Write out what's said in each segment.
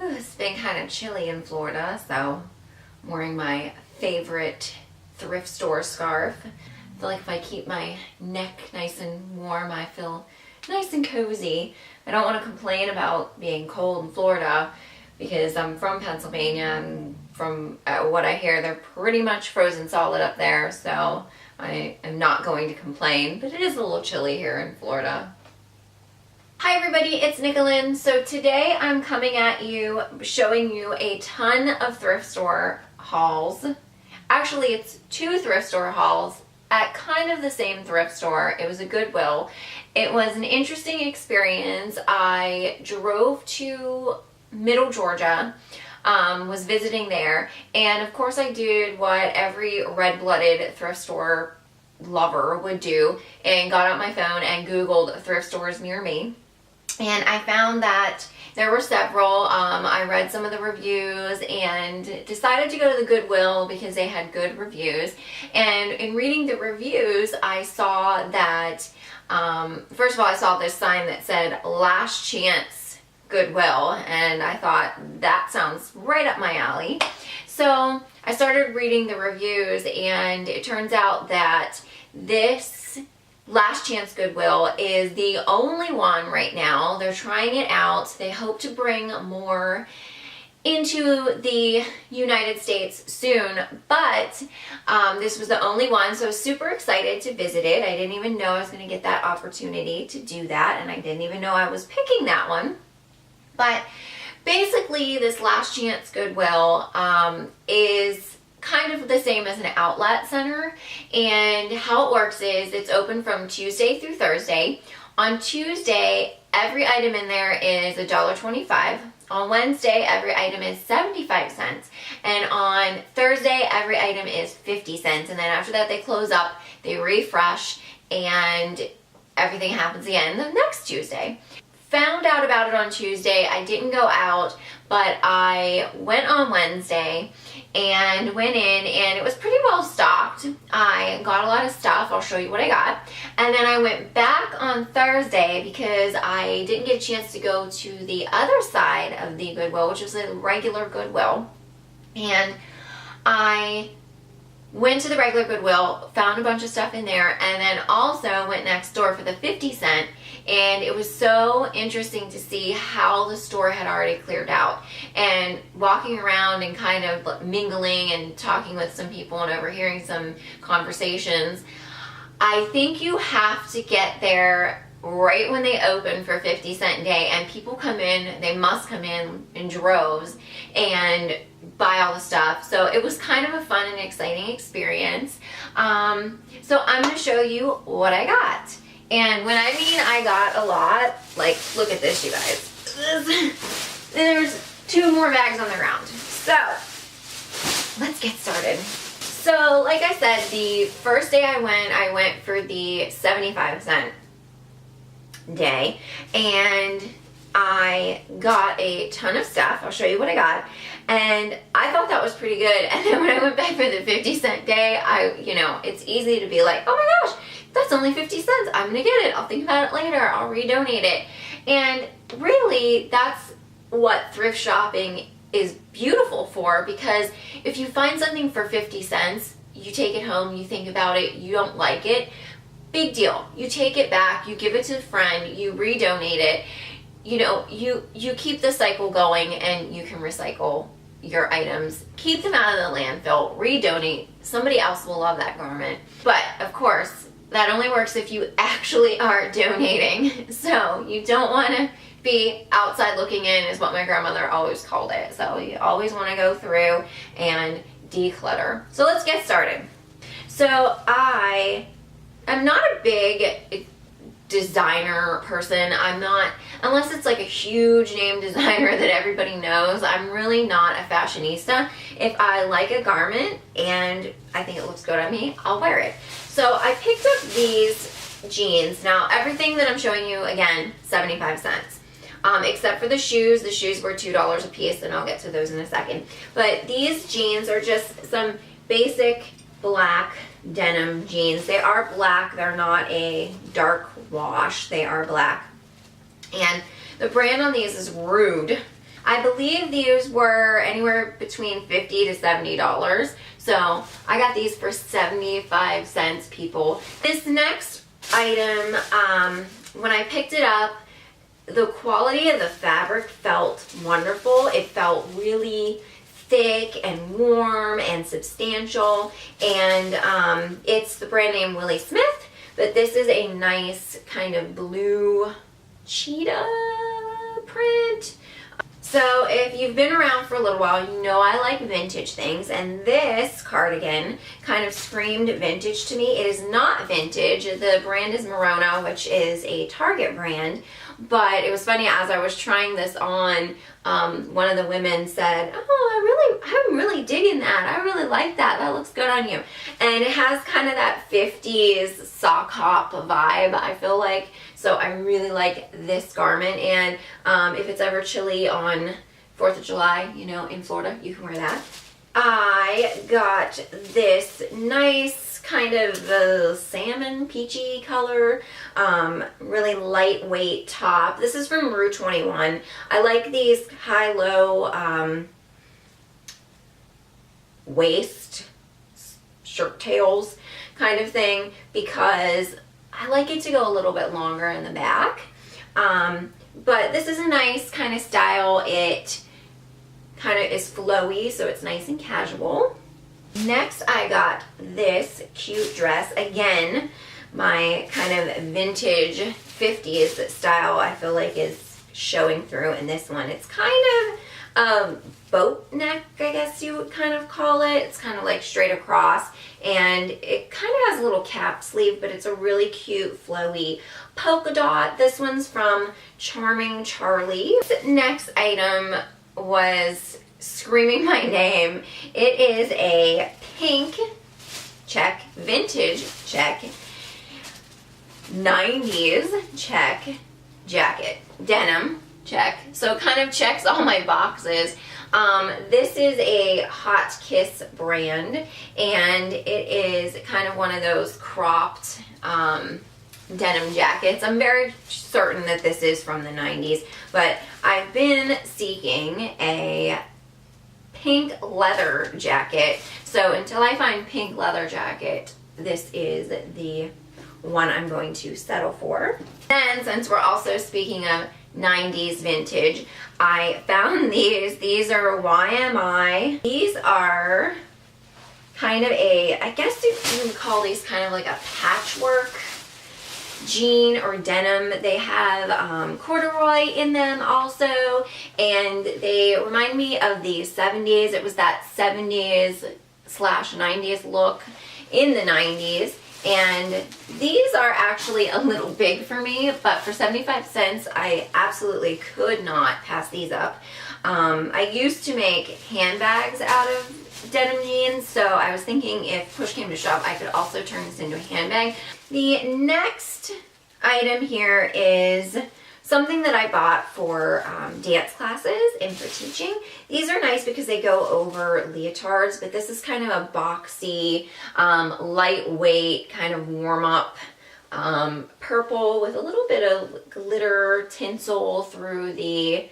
It's been kind of chilly in Florida, so I'm wearing my favorite thrift store scarf. I feel like if I keep my neck nice and warm, I feel nice and cozy. I don't want to complain about being cold in Florida because I'm from Pennsylvania, and from what I hear, they're pretty much frozen solid up there, so I am not going to complain, but it is a little chilly here in Florida. Hi everybody, it's Nickolyn. So today I'm coming at you showing you a ton of thrift store hauls. Actually, it's two thrift store hauls at kind of the same thrift store. It was a Goodwill. It was an interesting experience. I drove to Middle Georgia, was visiting there, and of course I did what every red-blooded thrift store lover would do and got out my phone and Googled thrift stores near me. And I found that there were several. I read some of the reviews and decided to go to the Goodwill because they had good reviews. And in reading the reviews, I saw that, first of all, I saw this sign that said Last Chance Goodwill, and I thought that sounds right up my alley. So I started reading the reviews, and it turns out that this Last Chance Goodwill is the only one right now. They're trying it out. They hope to bring more into the United States soon, but this was the only one, so I was super excited to visit it. I didn't even know I was going to get that opportunity to do that, and I didn't even know I was picking that one. But basically, this Last Chance Goodwill is kind of the same as an outlet center, and how it works is it's open from Tuesday through Thursday. On Tuesday, every item in there is $1.25. On Wednesday, every item is 75 cents, and on Thursday, every item is 50 cents, and then after that they close up, they refresh, and everything happens again the next Tuesday. Found out about it on Tuesday. I didn't go out, but I went on Wednesday and went in, and it was pretty well stocked. I got a lot of stuff. I'll show you what I got. And then I went back on Thursday because I didn't get a chance to go to the other side of the Goodwill, which was a regular Goodwill. And I went to the regular Goodwill, found a bunch of stuff in there, and then also went next door for the 50 cent. And it was so interesting to see how the store had already cleared out. And walking around and kind of mingling and talking with some people and overhearing some conversations, I think you have to get there right when they open for 50 cent day, and people come in, they must come in droves and buy all the stuff. So it was kind of a fun and exciting experience. So I'm going to show you what I got. And when I mean I got a lot, like, look at this, you guys. There's two more bags on the ground. So let's get started. So like I said, the first day I went for the 75 cent day, and I got a ton of stuff. I'll show you what I got, and I thought that was pretty good. And then when I went back for the 50 cent day, it's easy to be like, oh my gosh, that's only 50 cents. I'm gonna get it. I'll think about it later. I'll redonate it. And really, that's what thrift shopping is beautiful for, because if you find something for 50 cents, you take it home, you think about it, you don't like it, big deal. You take it back, you give it to a friend, you redonate it. You keep the cycle going, and you can recycle your items, keep them out of the landfill, redonate. Somebody else will love that garment. But of course, that only works if you actually are donating. So you don't want to be outside looking in, is what my grandmother always called it. So you always want to go through and declutter. So let's get started. So I am not a big designer person. I'm not, unless it's like a huge name designer that everybody knows, I'm really not a fashionista. If I like a garment and I think it looks good on me, I'll wear it. So I picked up these jeans. Now everything that I'm showing you, again, 75 cents. Except for the shoes. The shoes were $2 a piece, and I'll get to those in a second. But these jeans are just some basic black denim jeans. They are black. They're not a dark wash. They are black. And the brand on these is Rude. I believe these were anywhere between $50 to $70. So I got these for 75 cents, people. This next item, when I picked it up, the quality of the fabric felt wonderful. It felt really thick and warm and substantial, and it's the brand name Willie Smith, but this is a nice kind of blue cheetah print. So if you've been around for a little while, you know I like vintage things, and this cardigan kind of screamed vintage to me. It is not vintage. The brand is Merona, which is a Target brand, but it was funny, as I was trying this on, one of the women said, "Oh, I'm really digging that. I really like that. That looks good on you." And it has kind of that 50s sock hop vibe, I feel like. So I really like this garment, and if it's ever chilly on 4th of July, you know, in Florida, you can wear that. I got this nice kind of salmon peachy color, really lightweight top. This is from Rue 21. I like these high-low waist shirt tails kind of thing, because I like it to go a little bit longer in the back. But this is a nice kind of style. It kind of is flowy, so it's nice and casual. Next, I got this cute dress. Again, my kind of vintage 50s style, I feel like, is showing through in this one. It's kind of boat neck, I guess you would kind of call it. It's kind of like straight across, and it kind of has a little cap sleeve, but it's a really cute flowy polka dot. This one's from Charming Charlie. This next item was screaming my name. It is a pink check, vintage check, 90s check jacket, denim check. So it kind of checks all my boxes. This is a Hot Kiss brand, and it is kind of one of those cropped denim jackets. I'm very certain that this is from the 90s, but I've been seeking a pink leather jacket. So until I find pink leather jacket, this is the one I'm going to settle for. And since we're also speaking of 90s vintage, I found these. These are YMI. These are kind of a, I guess you would call these kind of like a patchwork jean or denim. They have corduroy in them also, and they remind me of the 70s. It was that 70s / 90s look in the 90s. And these are actually a little big for me, but for 75 cents, I absolutely could not pass these up. I used to make handbags out of denim jeans, so I was thinking if push came to shove, I could also turn this into a handbag. The next item here is something that I bought for dance classes and for teaching. These are nice because they go over leotards, but this is kind of a boxy, lightweight, kind of warm-up purple with a little bit of glitter tinsel through the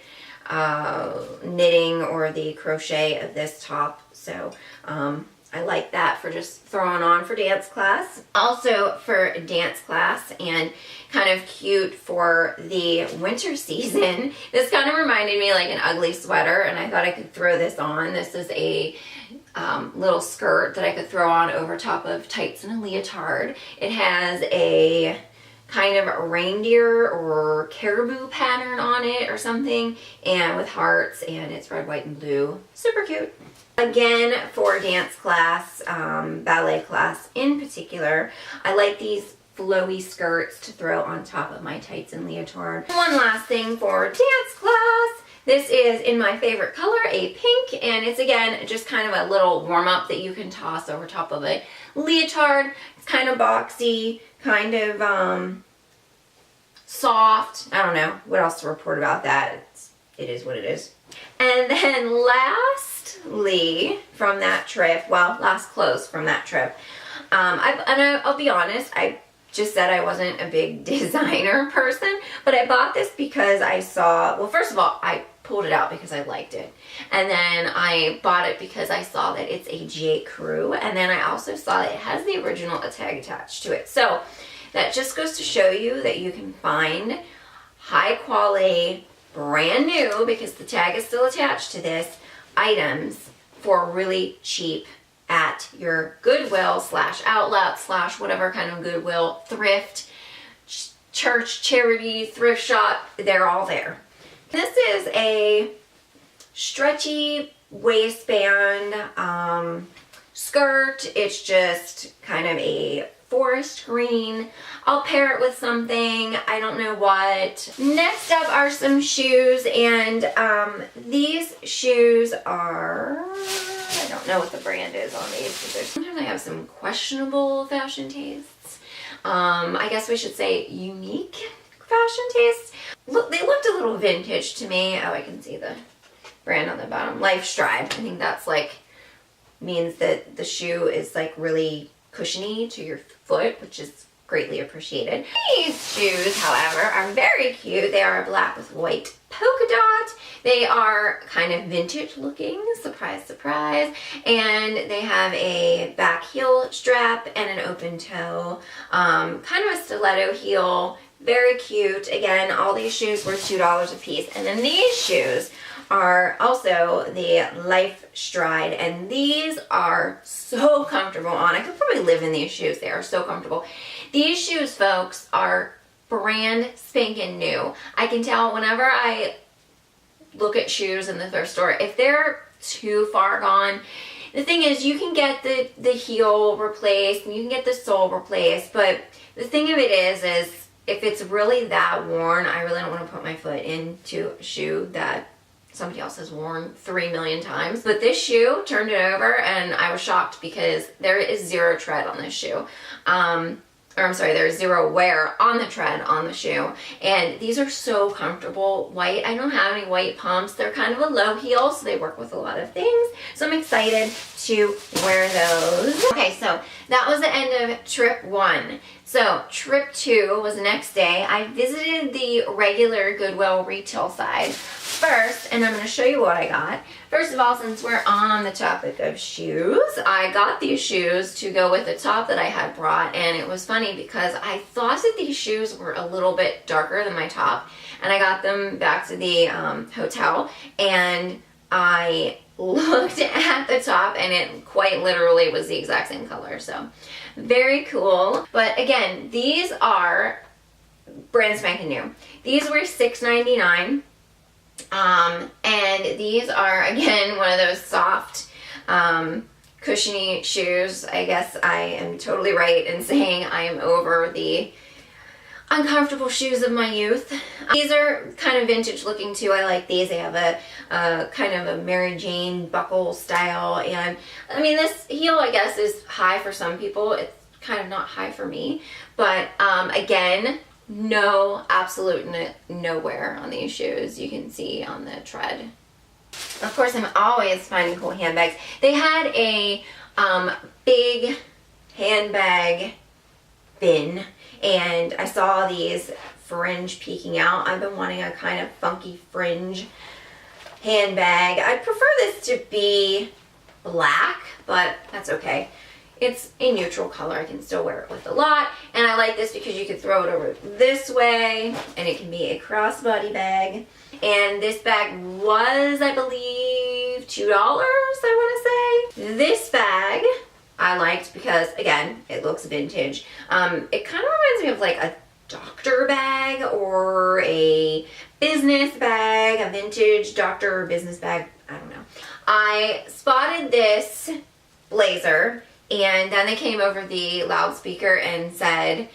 knitting or the crochet of this top. So I like that for just throwing on for dance class. Also for dance class and kind of cute for the winter season. This kind of reminded me like an ugly sweater, and I thought I could throw this on. This is a little skirt that I could throw on over top of tights and a leotard. It has a kind of a reindeer or caribou pattern on it or something, and with hearts, and it's red, white, and blue. Super cute. Again, for dance class, ballet class in particular, I like these flowy skirts to throw on top of my tights and leotard. One last thing for dance class. This is in my favorite color, a pink, and it's again just kind of a little warm-up that you can toss over top of a leotard. It's kind of boxy, kind of soft. I don't know what else to report about that. It is what it is. And then lastly from that trip, well, last clothes from that trip, I'll be honest, I just said I wasn't a big designer person, but I bought this because I saw, well, first of all, I pulled it out because I liked it. And then I bought it because I saw that it's a J. Crew. And then I also saw that it has the original tag attached to it. So that just goes to show you that you can find high quality, brand new, because the tag is still attached to this, items for really cheap at your Goodwill / outlet / whatever kind of Goodwill, thrift, church, charity, thrift shop. They're all there. This is a stretchy waistband skirt. It's just kind of a forest green. I'll pair it with something, I don't know what. Next up are some shoes, and these shoes are, I don't know what the brand is on these, because sometimes I have some questionable fashion tastes. I guess we should say unique fashion tastes. Look, they looked a little vintage to me. Oh, I can see the brand on the bottom. Life Stride. I think that's like, means that the shoe is like really cushiony to your foot, which is greatly appreciated. These shoes, however, are very cute. They are black with white polka dot. They are kind of vintage looking, surprise, surprise. And they have a back heel strap and an open toe, kind of a stiletto heel. Very cute. Again, all these shoes were $2 a piece. And then these shoes are also the Life Stride, and these are so comfortable on. I could probably live in these shoes. They are so comfortable. These shoes, folks, are brand spanking new. I can tell whenever I look at shoes in the thrift store, if they're too far gone, the thing is you can get the heel replaced and you can get the sole replaced, but the thing of it is if it's really that worn, I really don't want to put my foot into a shoe that somebody else has worn 3 million times. But this shoe, turned it over and I was shocked because there is zero tread on this shoe. Or I'm sorry, there's zero wear on the tread on the shoe. And these are so comfortable. White, I don't have any white pumps. They're kind of a low heel, so they work with a lot of things. So I'm excited to wear those. Okay, so that was the end of trip 1. So trip 2 was the next day. I visited the regular Goodwill retail side first, and I'm going to show you what I got. First of all, since we're on the topic of shoes, I got these shoes to go with the top that I had brought, and it was funny because I thought that these shoes were a little bit darker than my top, and I got them back to the hotel, and I looked at the top, and it quite literally was the exact same color, so very cool. But again, these are brand spanking new. These were $6.99. And these are, again, one of those soft, cushiony shoes. I guess I am totally right in saying I am over the uncomfortable shoes of my youth. These are kind of vintage looking too. I like these. They have a kind of a Mary Jane buckle style, and I mean, this heel, I guess, is high for some people. It's kind of not high for me, but again, no, absolute no wear on these shoes. You can see on the tread. Of course, I'm always finding cool handbags. They had a big handbag bin, and I saw these fringe peeking out. I've been wanting a kind of funky fringe handbag. I'd prefer this to be black, but that's okay. It's a neutral color. I can still wear it with a lot. And I like this because you can throw it over this way and it can be a crossbody bag. And this bag was, I believe, $2, I want to say. This bag I liked because, again, it looks vintage. It kind of reminds me of like a doctor bag or a business bag, a vintage doctor or business bag. I don't know. I spotted this blazer, and then they came over the loudspeaker and said,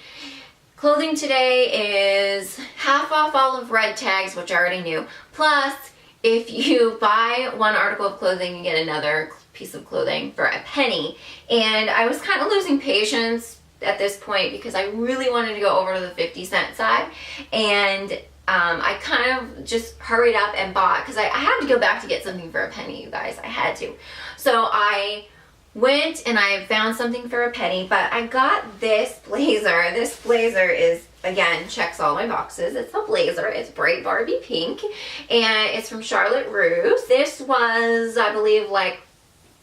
clothing today is half off all of red tags, which I already knew. Plus, if you buy one article of clothing, you get another piece of clothing for a penny. And I was kind of losing patience at this point because I really wanted to go over to the 50-cent side. And I kind of just hurried up and bought, because I had to go back to get something for a penny, you guys. I had to. So I went and I found something for a penny, but I got this blazer. This blazer is, again, checks all my boxes. It's a blazer. It's bright Barbie pink, and it's from Charlotte Russe. This was, I believe, like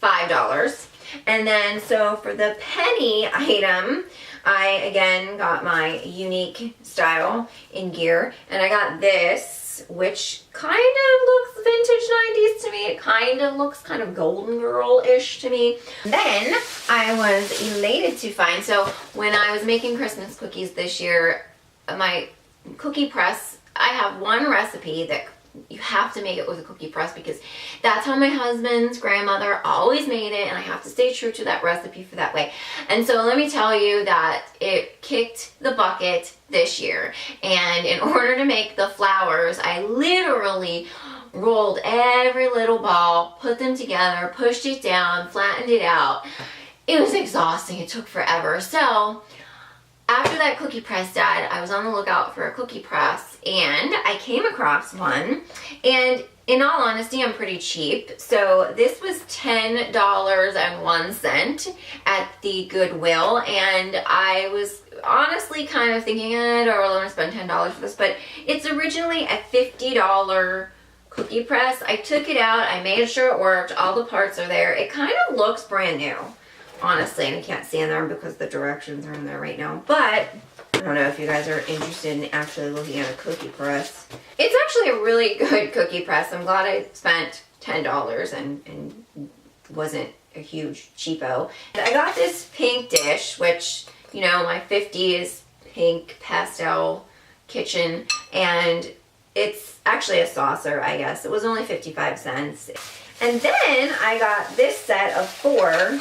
$5. And then, so for the penny item, I, again, got my unique style in gear, and I got this, which kind of looks vintage 90s to me. It kind of looks kind of Golden Girl-ish to me. Then I was elated to find, so when I was making Christmas cookies this year, my cookie press, I have one recipe that you have to make it with a cookie press because that's how my husband's grandmother always made it, and I have to stay true to that recipe for that way. And so let me tell you that it kicked the bucket this year, and in order to make the flowers, I literally rolled every little ball, put them together, pushed it down, flattened it out. It was exhausting. It took forever. So after that cookie press died, I was on the lookout for a cookie press, and I came across one, and in all honesty, I'm pretty cheap. So this was $10.01 at the Goodwill, and I was honestly kind of thinking, I don't really want to spend $10 for this, but it's originally a $50 cookie press. I took it out, I made sure it worked, all the parts are there. It kind of looks brand new, honestly, and I can't see in there because the directions are in there right now, but I don't know if you guys are interested in actually looking at a cookie press. It's actually a really good cookie press. I'm glad I spent $10 and wasn't a huge cheapo. I got this pink dish, which, you know, my 50s pink pastel kitchen, and it's actually a saucer, I guess. It was only 55 cents. And then I got this set of 4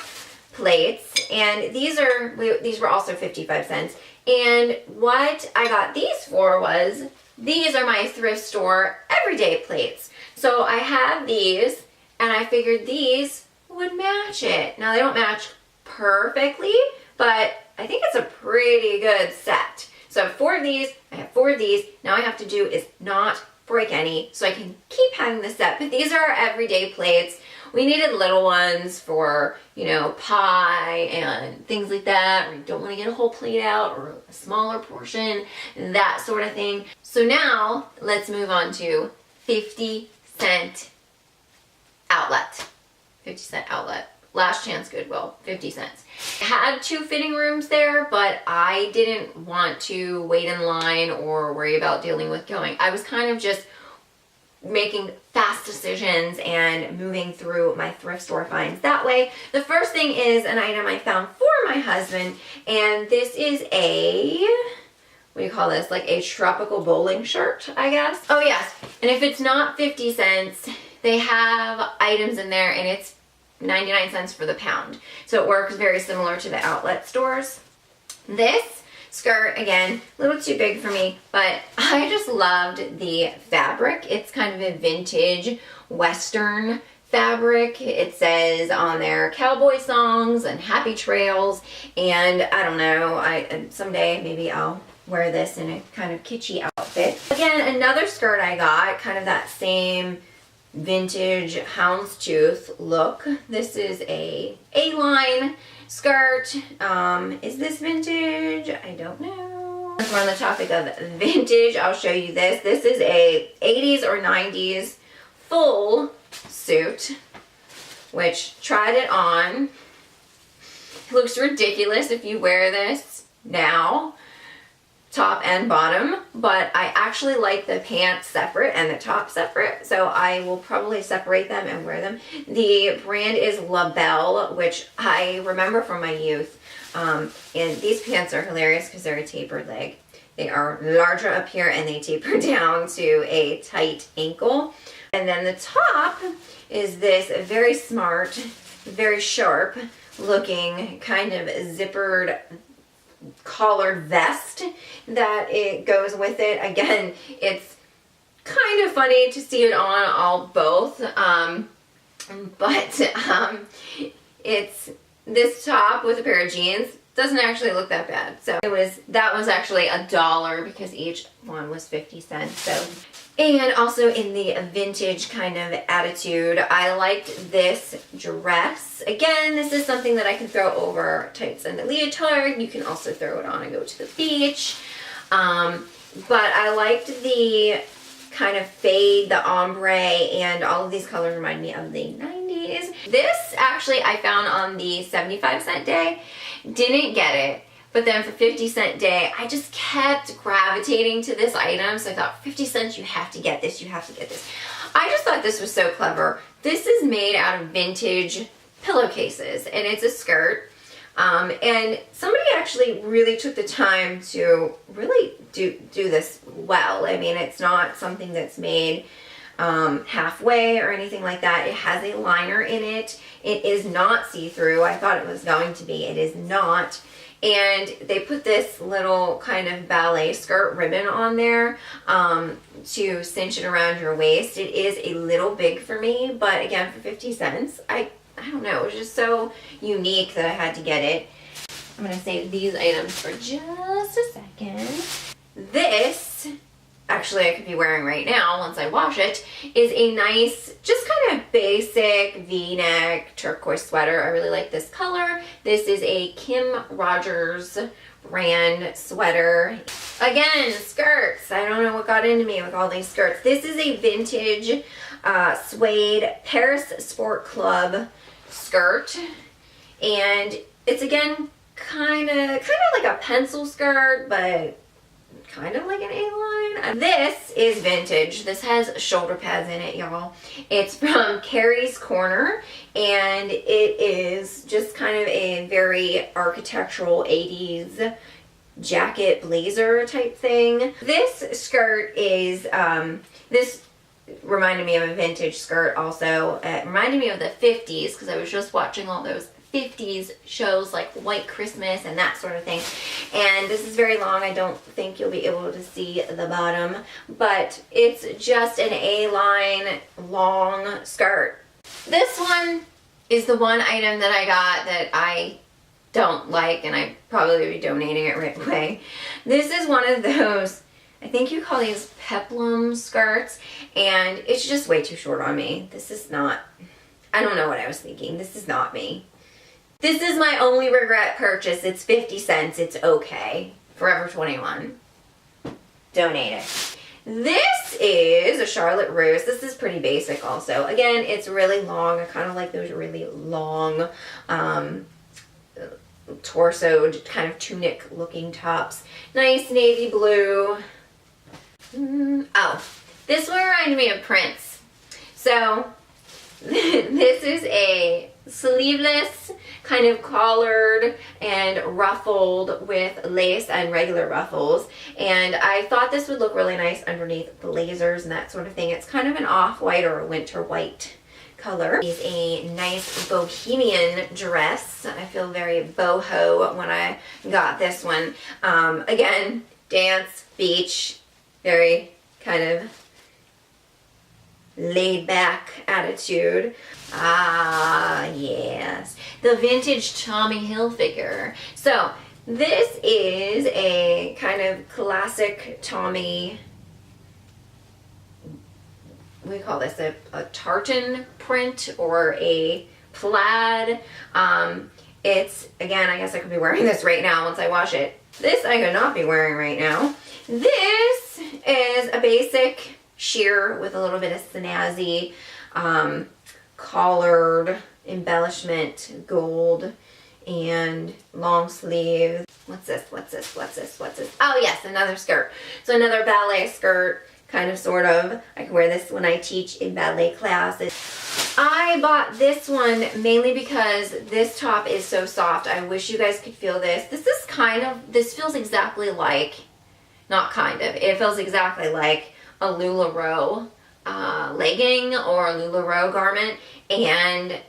plates, and these were also 55 cents. And what I got these for was, these are my thrift store everyday plates. So I have these, and I figured these would match it. Now they don't match perfectly, but I think it's a pretty good set. So I have 4 of these, I have 4 of these. Now all I have to do is not break any, so I can keep having the set. But these are our everyday plates. We needed little ones for, you know, pie and things like that, or you don't want to get a whole plate out, or a smaller portion, that sort of thing. So now let's move on to 50-cent outlet. 50-cent outlet. Last chance Goodwill, 50 cents. I had 2 fitting rooms there, but I didn't want to wait in line or worry about dealing with going. I was kind of just making fast decisions and moving through my thrift store finds that way. The first thing is an item I found for my husband, and this is a, what do you call this, like a tropical bowling shirt, I guess. Oh yes, and if it's not 50 cents, they have items in there, and it's 99 cents for the pound. So it works very similar to the outlet stores. This skirt, again, a little too big for me, but I just loved the fabric. It's kind of a vintage Western fabric. It says on there cowboy songs and happy trails, and I don't know, someday maybe I'll wear this in a kind of kitschy outfit. Again, another skirt I got, kind of that same vintage houndstooth look. This is a A-line skirt. Is this vintage? I don't know. If we're on the topic of vintage, I'll show you this. This is a 80s or 90s full suit, which tried it on. It looks ridiculous if you wear this now, top and bottom, but I actually like the pants separate and the top separate, so I will probably separate them and wear them. The brand is La Belle, which I remember from my youth, and these pants are hilarious because they're a tapered leg. They are larger up here and they taper down to a tight ankle. And then the top is this very smart, very sharp looking kind of zippered collared vest that it goes with it. Again, it's kind of funny to see it on both, but it's this top with a pair of jeans, doesn't actually look that bad. So that was actually $1 because each one was 50 cents. So, and also in the vintage kind of attitude, I liked this dress. Again, this is something that I can throw over tights and a leotard. You can also throw it on and go to the beach. But I liked the kind of fade, the ombre, and all of these colors remind me of the 90s. This actually I found on the 75-cent day. Didn't get it, but then for 50-cent day, I just kept gravitating to this item. So I thought, 50 cents, you have to get this, you have to get this. I just thought this was so clever. This is made out of vintage pillowcases, and it's a skirt. And somebody actually really took the time to really do this well. I mean, it's not something that's made halfway or anything like that. It has a liner in it. It is not see-through. I thought it was going to be. It is not. And they put this little kind of ballet skirt ribbon on there to cinch it around your waist. It is a little big for me, but again, for 50 cents, I don't know, it was just so unique that I had to get it. I'm gonna save these items for just a second. This, actually I could be wearing right now once I wash it, is a nice, just kind of basic V-neck turquoise sweater. I really like this color. This is a Kim Rogers brand sweater. Again, skirts. I don't know what got into me with all these skirts. This is a vintage suede Paris Sport Club skirt, and it's again kind of like a pencil skirt, but kind of like an A-line. This is vintage. This has shoulder pads in it, y'all. It's from Carrie's Corner, and it is just kind of a very architectural 80s jacket blazer type thing. This skirt is this reminded me of a vintage skirt also. It reminded me of the 50s because I was just watching all those 50s shows like White Christmas and that sort of thing. And this is very long. I don't think you'll be able to see the bottom, but it's just an A-line long skirt. This one is the one item that I got that I don't like, and I probably be donating it right away. This is one of those, I think you call these peplum skirts, and it's just way too short on me. This is not, I don't know what I was thinking. This is not me. This is my only regret purchase. It's 50 cents. It's okay. Forever 21. Donate it. This is a Charlotte Russe. This is pretty basic also. Again, it's really long. I kind of like those really long torsoed kind of tunic looking tops. Nice navy blue. Oh, this one reminded me of Prince. So this is a sleeveless, kind of collared and ruffled with lace and regular ruffles, and I thought this would look really nice underneath blazers and that sort of thing. It's kind of an off-white or a winter white color. It's a nice bohemian dress. I feel very boho when I got this one. Again, dance, beach, very kind of laid back attitude. Ah, yes. The vintage Tommy Hilfiger. So this is a kind of classic Tommy, we call this a tartan print or a plaid. It's, again, I guess I could be wearing this right now once I wash it. This I could not be wearing right now. This is a basic sheer with a little bit of snazzy collared embellishment, gold, and long sleeve. What's this? Oh yes, another skirt. So another ballet skirt, kind of, sort of. I can wear this when I teach in ballet classes. I bought this one mainly because this top is so soft. I wish you guys could feel this. This feels exactly like, not kind of, it feels exactly like a LuLaRoe legging or a LuLaRoe garment, and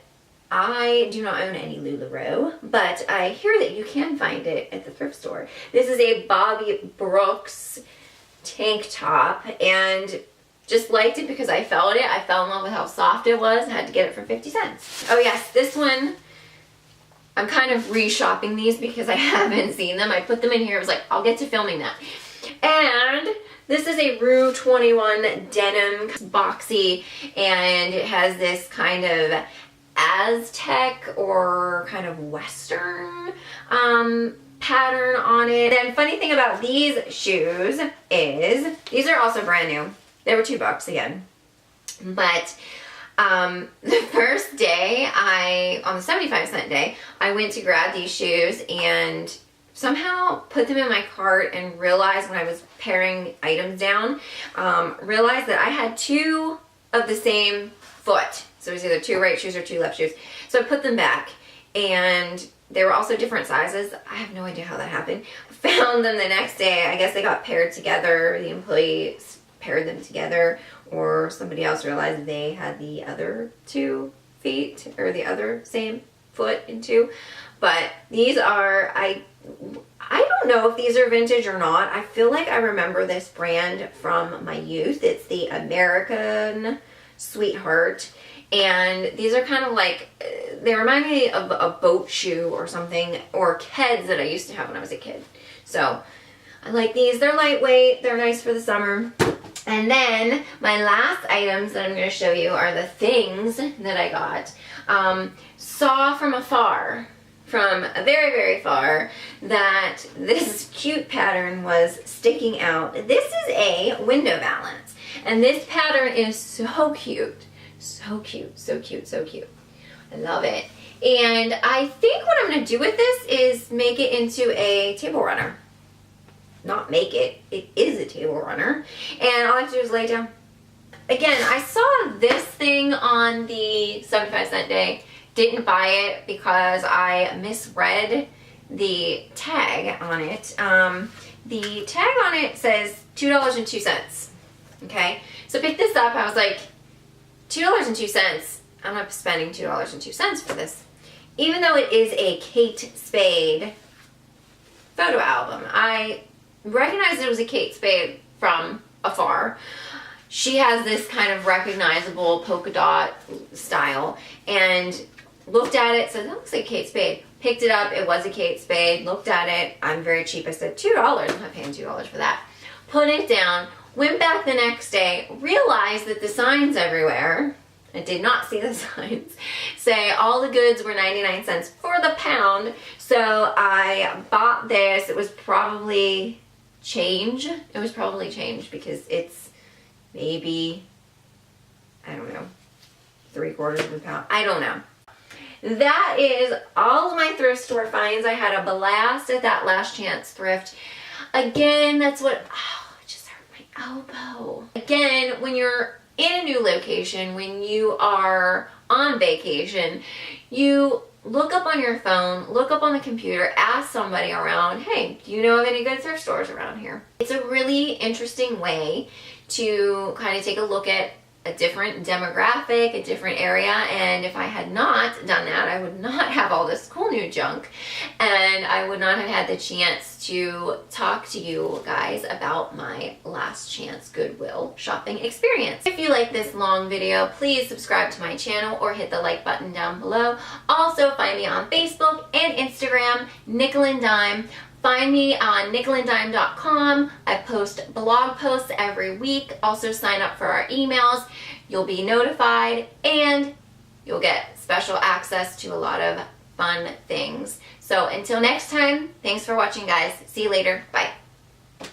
I do not own any LuLaRoe, but I hear that you can find it at the thrift store. This is a Bobby Brooks tank top, and just liked it because I felt it. I fell in love with how soft it was. I had to get it for 50 cents. Oh yes, this one I'm kind of re-shopping these because I haven't seen them. I put them in here. I was like, I'll get to filming that. And this is a Rue 21 denim, boxy, and it has this kind of Aztec or kind of Western pattern on it. And funny thing about these shoes is these are also brand new. They were $2 again. But the first day on the 75-cent day, I went to grab these shoes and somehow put them in my cart and realized when I was paring items down, realized that I had 2 of the same foot. So it was either 2 right shoes or 2 left shoes. So I put them back, and they were also different sizes. I have no idea how that happened. Found them the next day. I guess they got paired together. The employees paired them together, or somebody else realized they had the other 2 feet, or the other same foot in 2. But these are, I don't know if these are vintage or not. I feel like I remember this brand from my youth. It's the American Sweetheart. And these are kind of like, they remind me of a boat shoe or something, or Keds that I used to have when I was a kid. So I like these. They're lightweight. They're nice for the summer. And then my last items that I'm going to show you are the things that I got. Saw from afar, from very, very far, that this cute pattern was sticking out. This is a window balance. And this pattern is so cute. So cute, so cute, so cute. I love it. And I think what I'm going to do with this is make it into a table runner. Not make it. It is a table runner. And all I have to do is lay it down. Again, I saw this thing on the 75-cent day. Didn't buy it because I misread the tag on it. The tag on it says $2.02. Okay? So I picked this up. I was like, $2.02. I'm not spending $2.02 for this. Even though it is a Kate Spade photo album. I recognized it was a Kate Spade from afar. She has this kind of recognizable polka dot style, and looked at it, said, that looks like Kate Spade. Picked it up, it was a Kate Spade. Looked at it, I'm very cheap. I said, $2, I'm not paying $2 for that. Put it down, went back the next day, realized that the signs everywhere, I did not see the signs, say all the goods were 99 cents for the pound. So I bought this. It was probably change. It was probably change because it's maybe, I don't know, 3/4 of a pound. I don't know. That is all of my thrift store finds. I had a blast at that Last Chance Thrift. Again, that's what, oh, it just hurt my elbow. Again, when you're in a new location, when you are on vacation, you look up on your phone, look up on the computer, ask somebody around, hey, do you know of any good thrift stores around here? It's a really interesting way to kind of take a look at a different demographic, a different area, and if I had not done that, I would not have all this cool new junk, and I would not have had the chance to talk to you guys about my Last Chance Goodwill shopping experience. If you like this long video, please subscribe to my channel or hit the like button down below. Also, find me on Facebook and Instagram, Nickel and Dime. Find me on nickelanddime.com. I post blog posts every week. Also sign up for our emails. You'll be notified and you'll get special access to a lot of fun things. So until next time, thanks for watching, guys. See you later. Bye.